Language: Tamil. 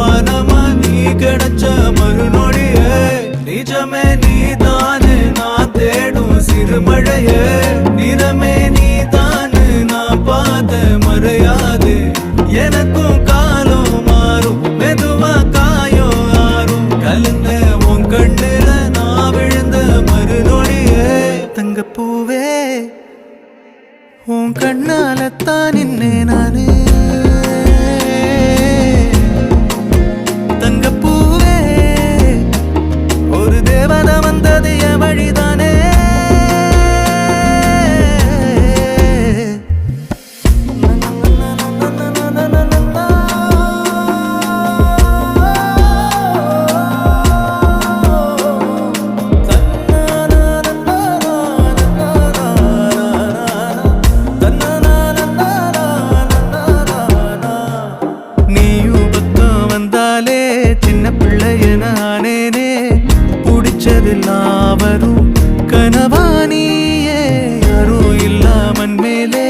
வானமா நீ கிடைச்ச மறுநொடியே நிஜமே நீதானு நான் தேடும் சிறுமழையே நிறமே நீதானு நான் பார்த்த மறையாது எனக்கும் காலம் மாறும் மெதுவா காயம் ஆறும் கலந்த உன் கண்ணுல நான் விழுந்த மறுநொடியே தங்கப்பூவே உன் கண்ணாலத்தான் நின்னே நானே தங்கப்பூவே ஒரு தேவதை வந்தது என் வழிதானே நானேனே புடிச்சதெல்லாம் வரும் கனவானியே யாரும் இல்லாமன் மேலே